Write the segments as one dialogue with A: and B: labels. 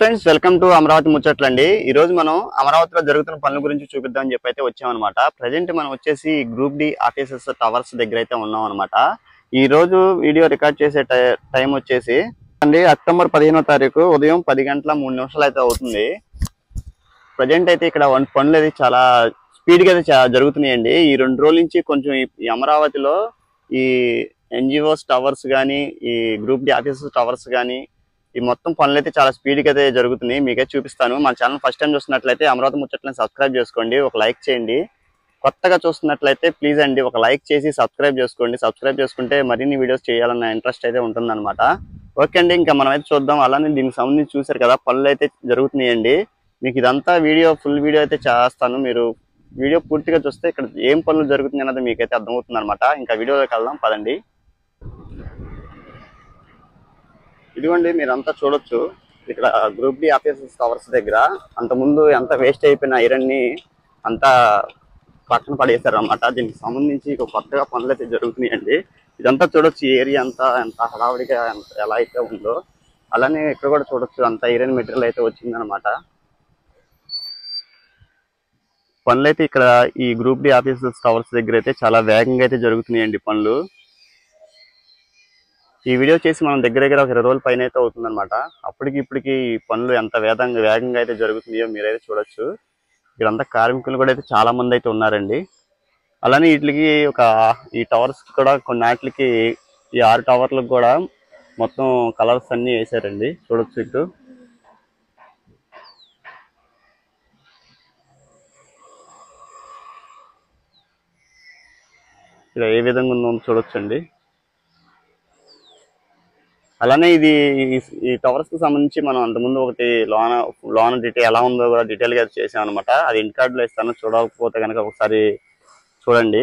A: Friends welcome to Amaravati ముచ్చట్లండి. ఈ రోజు మనం అమరావతిలో జరుగుతున్న పనుల గురించి చూపిద్దామని చెప్పి అయితే వచ్చామన్నమాట. ప్రజెంట్ మనం వచ్చేసి గ్రూప్ డి ఆఫీసెస్ టవర్స్ దగ్గర అయితే ఉన్నాం అనమాట. ఈ రోజు వీడియో రికార్డ్ చేసే టైం వచ్చేసి అక్టోబర్ 15వ తారీఖు ఉదయం 10 గంటల 3 నిమిషాలు అయితే అవుతుంది. ప్రజెంట్ అయితే ఇక్కడ పనులు అయితే చాలా స్పీడ్ గా అయితే జరుగుతున్నాయండి. ఈ 2 రోజుల నుంచి కొంచెం ఈ అమరావతిలో ఈ ఎన్జిఓస్ టవర్స్ కానీ ఈ గ్రూప్ డి ఆఫీసెస్ టవర్స్ కానీ ఈ మొత్తం పనులు అయితే చాలా స్పీడ్గా అయితే జరుగుతున్నాయి. మీకైతే చూపిస్తాను. మన ఛానల్ ఫస్ట్ టైం చూస్తున్నట్లయితే అమరావతి ముచ్చట్లను సబ్స్క్రైబ్ చేసుకోండి, ఒక లైక్ చేయండి. కొత్తగా చూస్తున్నట్లయితే ప్లీజ్ అండి ఒక లైక్ చేసి సబ్స్క్రైబ్ చేసుకోండి. సబ్స్క్రైబ్ చేసుకుంటే మరిన్ని వీడియోస్ చేయాలన్న ఇంట్రెస్ట్ అయితే ఉంటుందన్నమాట. ఓకే అండి, ఇంకా మనం అయితే చూద్దాం. అలానే దీనికి సంబంధించి చూసారు కదా పనులు అయితే జరుగుతున్నాయండి. మీకు ఇదంతా ఫుల్ వీడియో అయితే చేస్తాను. మీరు వీడియో పూర్తిగా చూస్తే ఇక్కడ ఏం పనులు జరుగుతున్నాయి అన్నది మీకైతే అర్థమవుతుంది అనమాట. ఇంకా వీడియోలోకి వెళ్దాం పదండి. ఇదిగోండి మీరంతా చూడొచ్చు, ఇక్కడ గ్రూప్ డి ఆఫీసెస్ టవర్స్ దగ్గర అంతకుముందు ఎంత వేస్ట్ అయిపోయిన ఐరన్ ని అంతా పక్కన పడేశారు అనమాట. దీనికి సంబంధించి కొత్తగా పనులు అయితే జరుగుతున్నాయండి. ఇదంతా చూడొచ్చు, ఈ ఏరియా అంతా ఎంత హడావుడిగా ఎలా అయితే ఉందో అలానే ఇక్కడ కూడా చూడొచ్చు, అంత ఐరన్ మెటీరియల్ అయితే వచ్చిందనమాట. పనులు అయితే ఇక్కడ ఈ గ్రూప్ డి ఆఫీసెస్ టవర్స్ దగ్గర అయితే చాలా వేగంగా అయితే జరుగుతున్నాయండి పనులు. ఈ వీడియో చేసి మనం దగ్గర ఒక 20 రోజుల పైన అయితే అవుతుందన్నమాట. అప్పటికి ఇప్పటికి ఈ పనులు ఎంత వేగంగా అయితే జరుగుతున్నాయో మీరైతే చూడొచ్చు. ఇక్కడంతా కార్మికులు కూడా అయితే చాలా మంది అయితే ఉన్నారండి. అలానే వీటికి ఈ టవర్స్ కూడా కొన్నిటికి ఈ 6 టవర్లకు కూడా మొత్తం కలర్స్ అన్ని వేసారండి. చూడొచ్చు ఇటు ఇక్కడ ఏ విధంగా ఉందో చూడొచ్చండి. అలానే ఈ టవర్స్ కి సంబంధించి మనం అంతకుముందు ఒకటి లోన డీటెయిల్ ఎలా ఉందో కూడా డీటెయిల్ గా చేసాం అనమాట. అది ఇంటి కార్డులో ఇస్తాను, చూడకపోతే కనుక ఒకసారి చూడండి.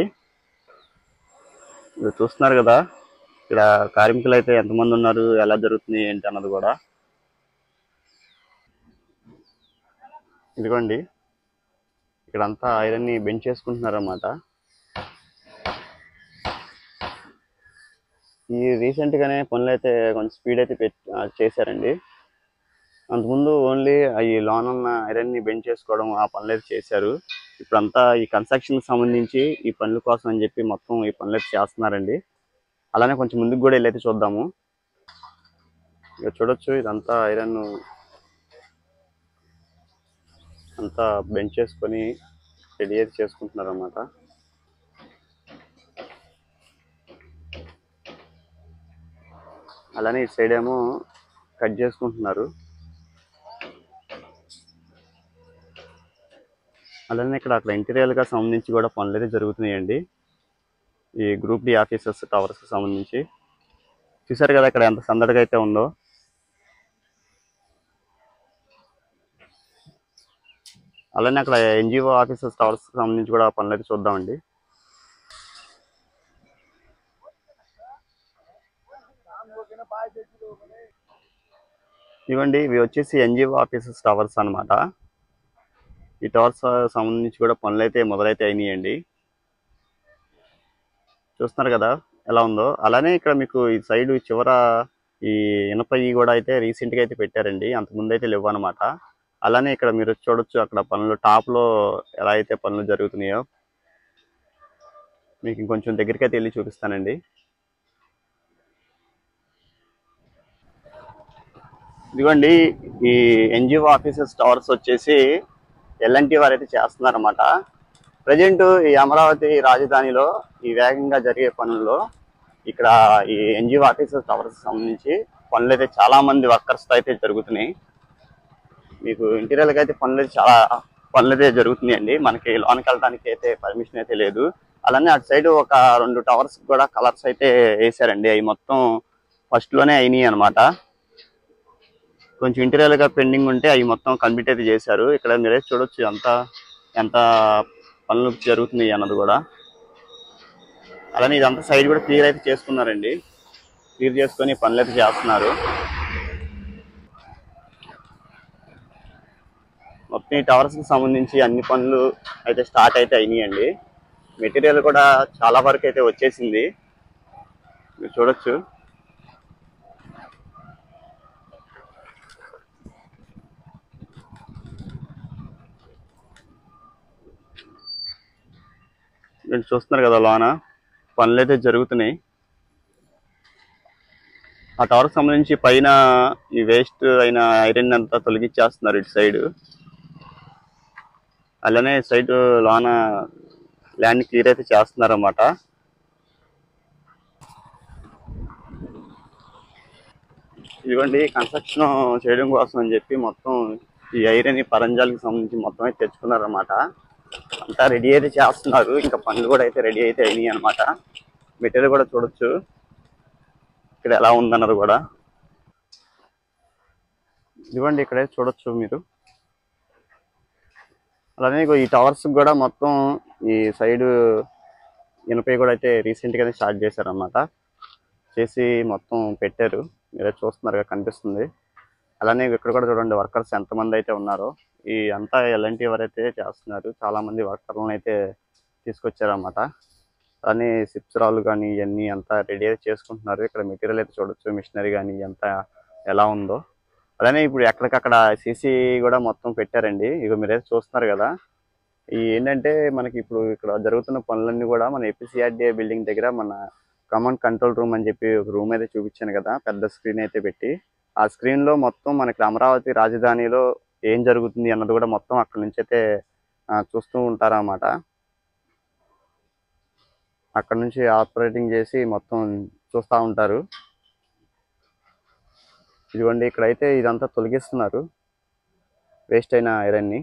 A: మీరు చూస్తున్నారు కదా ఇక్కడ కార్మికులు అయితే ఎంతమంది ఉన్నారు, ఎలా జరుగుతుంది ఏంటి అన్నది కూడా. ఇదిగోండి ఇక్కడంతా ఐరన్ ని బెంచ్ చేసుకుంటున్నారు అన్నమాట. ఈ రీసెంట్ గానే పనులు అయితే కొంచెం స్పీడ్ అయితే చేశారండి. అంతకుముందు ఓన్లీ ఈ లోన్ ఉన్న ఐరన్ ని బెంచ్ చేసుకోవడం ఆ పనులు అయితే చేశారు. ఇప్పుడంతా ఈ కన్స్ట్రక్షన్ సంబంధించి ఈ పనుల కోసం అని చెప్పి మొత్తం ఈ పనులు అయితే చేస్తున్నారండి. అలానే కొంచెం ముందుకు కూడా వెళ్ళైతే చూద్దాము. ఇక చూడొచ్చు, ఇదంతా ఐరన్ అంతా బెంచ్ చేసుకొని రెడీ అయితే చేసుకుంటున్నారు అన్నమాట. అలానే ఇటు సైడ్ ఏమో కట్ చేసుకుంటున్నారు. అలానే అక్కడ ఇంటీరియర్ గా సంబంధించి కూడా పనులు అయితే జరుగుతున్నాయండి. ఈ గ్రూప్ డి ఆఫీసెస్ టవర్స్ కి సంబంధించి చూసారు కదా ఇక్కడ ఎంత సందడిగా అయితే ఉందో. అలానే అక్కడ ఎన్జిఓ ఆఫీసెస్ టవర్స్ కి సంబంధించి కూడా పనులు అయితే చూద్దామండి. ఇవ్వండి ఇవి వచ్చేసి ఎన్జిఓ ఆఫీసెస్ టవర్స్ అనమాట. ఈ టవర్స్ సంబంధించి కూడా పనులు అయితే మొదలైతే అయినాయండి. చూస్తున్నారు కదా ఎలా ఉందో. అలానే ఇక్కడ మీకు ఈ సైడ్ చివర ఈ ఇనప కూడా అయితే రీసెంట్ గా అయితే పెట్టారండి, అంతకుముందు అయితే లేవు అనమాట. అలానే ఇక్కడ మీరు చూడొచ్చు అక్కడ పనులు టాప్ లో ఎలా అయితే పనులు జరుగుతున్నాయో మీకు ఇంకొంచెం దగ్గరికి అయితే వెళ్ళి చూపిస్తానండి. ఇదిగోండి ఈ ఎన్జిఓ ఆఫీసెస్ టవర్స్ వచ్చేసి ఎల్ఎన్టీ వారు అయితే చేస్తున్నారన్నమాట. ప్రజెంట్ ఈ అమరావతి రాజధానిలో ఈ వేగంగా జరిగే పనుల్లో ఇక్కడ ఈ ఎన్జిఓ ఆఫీసెస్ టవర్స్ సంబంధించి పనులు అయితే చాలా మంది వర్కర్స్ తో అయితే జరుగుతున్నాయి. మీకు ఇంటీరియర్ గా అయితే చాలా పనులు అయితే జరుగుతున్నాయండి. మనకి లోనికి వెళ్ళడానికి అయితే పర్మిషన్ అయితే లేదు. అలానే అటు సైడ్ ఒక 2 టవర్స్ కూడా కలర్స్ అయితే వేసారండి. అవి మొత్తం ఫస్ట్ లోనే అయినాయి అనమాట. కొంచెం ఇంటీరియర్ గా పెండింగ్ ఉంటే అవి మొత్తం కంప్లీట్ అయితే చేశారు. ఇక్కడ మీరైతే చూడొచ్చు ఎంత పనులు జరుగుతున్నాయి అన్నది కూడా. అలానే ఇదంతా సైడ్ కూడా క్లియర్ అయితే చేసుకున్నారండి. క్లియర్ చేసుకొని పనులు అయితే చేస్తున్నారు. మొత్తం ఈ టవర్స్ కి సంబంధించి అన్ని పనులు అయితే స్టార్ట్ అయితే అయినాయండి. మెటీరియల్ కూడా చాలా వరకు అయితే వచ్చేసింది, మీరు చూడొచ్చు. మీరు చూస్తున్నారు కదా లోన పనులు అయితే జరుగుతున్నాయి. ఆ టవర్కి సంబంధించి పైన ఈ వేస్ట్ అయిన ఐరన్ అంతా తొలగించేస్తున్నారు ఇటు సైడ్. అలానే సైడ్ లోన ల్యాండ్ క్లియర్ అయితే చేస్తున్నారు అన్నమాట. ఇదిగోండి కన్స్ట్రక్షన్ చేయడం కోసం అని చెప్పి మొత్తం ఈ ఐరన్ పరంజాలకి సంబంధించి మొత్తం అయితే తెచ్చుకున్నారన్నమాట. అంతా రెడీ అయితే చేస్తున్నారు. ఇంకా పనులు కూడా అయితే రెడీ అయితే అయినాయి అనమాట. మెటీరియల్ కూడా చూడొచ్చు ఇక్కడ ఎలా ఉందన్నది కూడా. ఇదిగోండి ఇక్కడైతే చూడొచ్చు మీరు. అలానే ఈ టవర్స్ కూడా మొత్తం ఈ సైడ్ ఇనపై కూడా అయితే రీసెంట్ గానే స్టార్ట్ చేశారన్నమాట. చేసి మొత్తం పెట్టారు. మీరే చూస్తున్నారు కనిపిస్తుంది. అలానే ఇక్కడ కూడా చూడండి వర్కర్స్ ఎంతమంది అయితే ఉన్నారో. ఈ అంతా ఎలాంటి ఎవరైతే చేస్తున్నారు, చాలా మంది వర్కర్లను అయితే తీసుకొచ్చారన్నమాట. అలానే సిప్స్ రాళ్ళు కానీ ఇవన్నీ అంతా రెడీ అయితే చేసుకుంటున్నారు. ఇక్కడ మెటీరియల్ అయితే చూడొచ్చు, మిషనరీ కానీ ఎంత ఎలా ఉందో. అలానే ఇప్పుడు ఎక్కడికక్కడ సీసీ కూడా మొత్తం పెట్టారండి. ఇక మీరైతే చూస్తున్నారు కదా. ఈ ఏంటంటే మనకి ఇప్పుడు ఇక్కడ జరుగుతున్న పనులన్నీ కూడా మన ఏపీసీఆర్డీఏ బిల్డింగ్ దగ్గర మన కమాండ్ కంట్రోల్ రూమ్ అని చెప్పి ఒక రూమ్ అయితే చూపించాను కదా, పెద్ద స్క్రీన్ అయితే పెట్టి. ఆ స్క్రీన్ లో మొత్తం మనకి అమరావతి రాజధానిలో ఏం జరుగుతుంది అన్నది కూడా మొత్తం అక్కడ నుంచి అయితే చూస్తూ ఉంటారన్నమాట. అక్కడ నుంచి ఆపరేటింగ్ చేసి మొత్తం చూస్తూ ఉంటారు. ఇదిగోండి ఇక్కడైతే ఇదంతా తొలగిస్తున్నారు వేస్ట్ అయిన ఐరన్ని.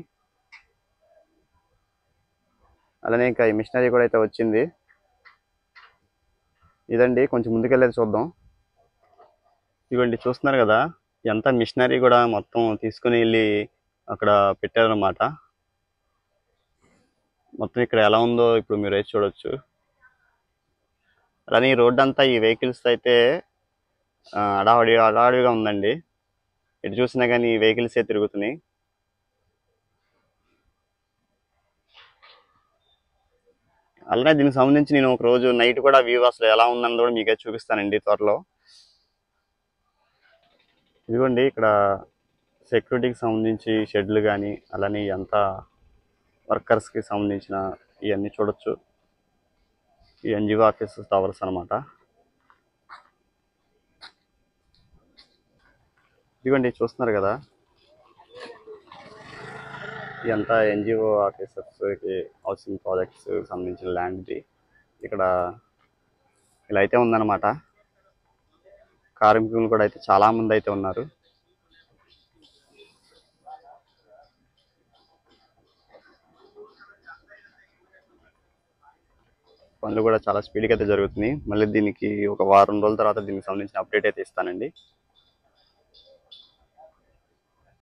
A: అలానే ఇంకా ఈ మిషనరీ కూడా అయితే వచ్చింది. ఇదండి కొంచెం ముందుకెళ్ళేది చూద్దాం. ఇదిగోండి చూస్తున్నారు కదా, ఎంత మిషనరీ కూడా మొత్తం తీసుకుని వెళ్ళి అక్కడ పెట్టారన్నమాట. మొత్తం ఇక్కడ ఎలా ఉందో ఇప్పుడు మీరు అయితే చూడొచ్చు. అలానే ఈ రోడ్ అంతా ఈ వెహికల్స్ అయితే అడావిడిగా ఉందండి. ఎటు చూసినా కానీ ఈ వెహికల్సే తిరుగుతున్నాయి. అలానే దీనికి సంబంధించి నేను ఒక రోజు నైట్ కూడా వ్యూ అసలు ఎలా ఉందన్నది కూడా మీకే చూపిస్తానండి త్వరలో. ఇదిగోండి ఇక్కడ సెక్యూరిటీకి సంబంధించి షెడ్లు కానీ అలానే అంతా వర్కర్స్కి సంబంధించిన ఇవన్నీ చూడొచ్చు. ఈ ఎన్జిఓ ఆఫీస్ టవర్స్ అనమాట. ఇదిగోండి చూస్తున్నారు కదా, ఇదంతా ఎన్జిఓ ఆఫీసర్స్కి హౌసింగ్ ప్రాజెక్ట్స్ సంబంధించిన ల్యాండ్ది. ఇక్కడ ఇలా అయితే ఉందన్నమాట. కార్మికులు కూడా అయితే చాలా మంది అయితే ఉన్నారు. పనులు కూడా చాలా స్పీడ్గా అయితే జరుగుతున్నాయి. మళ్ళీ దీనికి ఒక వారం రోజుల తర్వాత దీనికి సంబంధించిన అప్డేట్ అయితే ఇస్తానండి.